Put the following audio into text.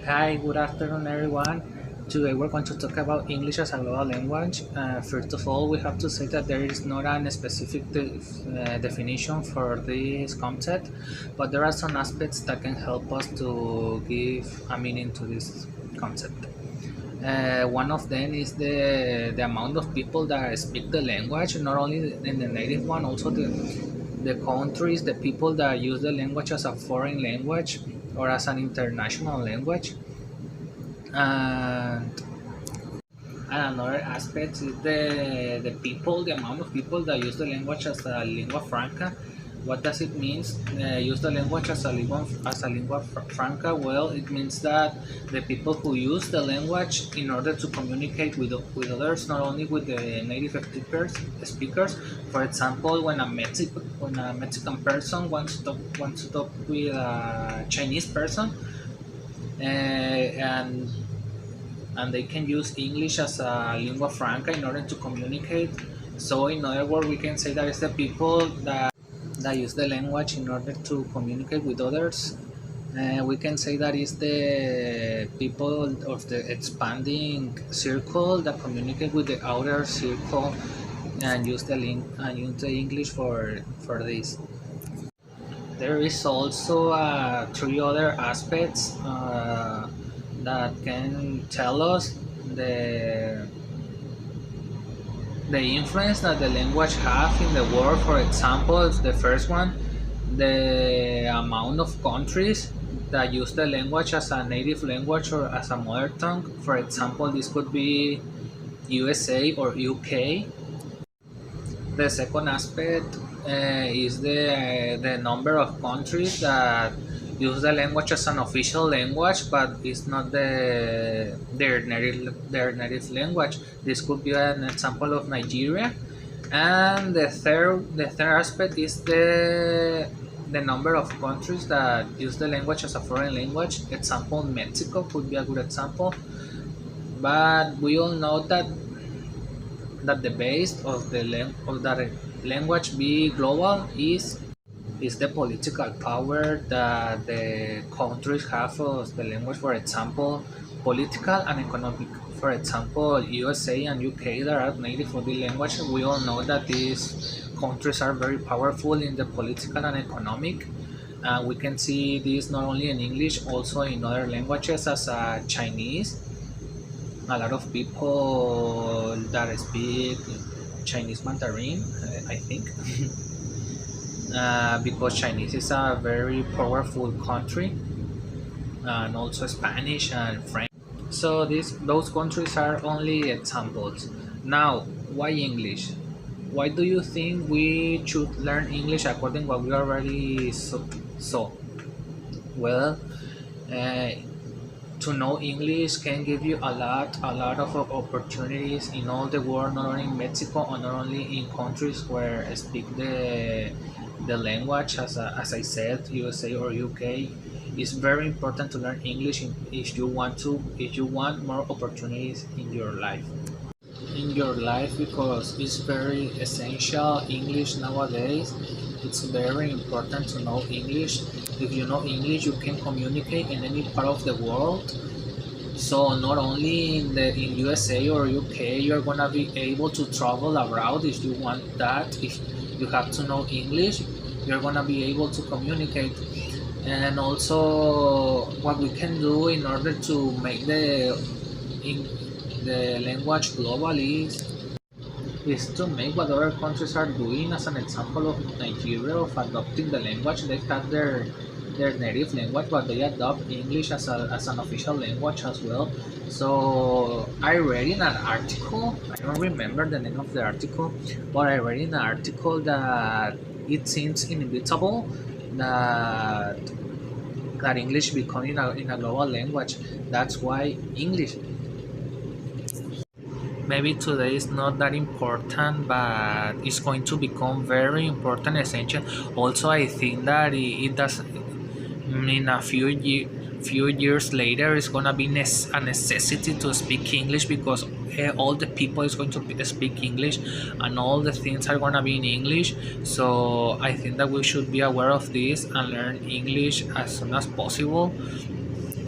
Hi, good afternoon, everyone. Today we're going to talk about English as a global language. First of all, we have to say that there is not a specific definition for this concept, but there are some aspects that can help us to give a meaning to this concept. One of them is the amount of people that speak the language, not only in the native one, also the countries, the people that use the language as a foreign language or as an international language. And, and another aspect is the people, the amount of people that use the language as a lingua franca. What does it mean? Use the language as a lingua franca. Well, it means that the people who use the language in order to communicate with others, not only with the native speakers. For example, when a Mexican person wants to talk with a Chinese person, and they can use English as a lingua franca in order to communicate. So, in other words, we can say that it's the people that use the language in order to communicate with others. We can say that is the people of the expanding circle that communicate with the outer circle and use the English for this. There is also three other aspects that can tell us the the influence that the language have in the world. For example, the first one, the amount of countries that use the language as a native language or as a mother tongue. For example, this could be USA or UK. The second aspect is the number of countries that use the language as an official language, but it's not their native language. This could be an example of Nigeria. And the third aspect is the number of countries that use the language as a foreign language. Example, Mexico could be a good example. But we all know that the base of of that language be global is the political power that the countries have of the language. For example, political and economic. For example, USA and UK that are native of the language. We all know that these countries are very powerful in the political and economic. We can see this not only in English, also in other languages as Chinese. A lot of people that speak Chinese Mandarin, I think, because Chinese is a very powerful country, and also Spanish and French. So those countries are only examples. Now, why English? Why do you think we should learn English according to what we already saw? Well, uh, to know English can give you a lot of opportunities in all the world, not only in Mexico or not only in countries where I speak the language, as I said, USA or UK. It's very important to learn English if you want more opportunities in your life, because it's very essential. English nowadays, it's very important to know English. If you know English, you can communicate in any part of the world. So not only in USA or UK, you're gonna be able to travel abroad if you want that. If you have to know English, you're gonna be able to communicate. And also, what we can do in order to make in the language globally is to make what other countries are doing. As an example of Nigeria, of adopting the language, they have their native language, but they adopt English as an official language as well. So I read in an article, I don't remember the name of the article, but I read in an article that it seems inevitable that English becoming in a global language. That's why English maybe today is not that important, but it's going to become very important, essential. Also, I think that it does in a few years later it's gonna be a necessity to speak English, because all the people is going to speak English and all the things are gonna be in English. So I think that we should be aware of this and learn English as soon as possible,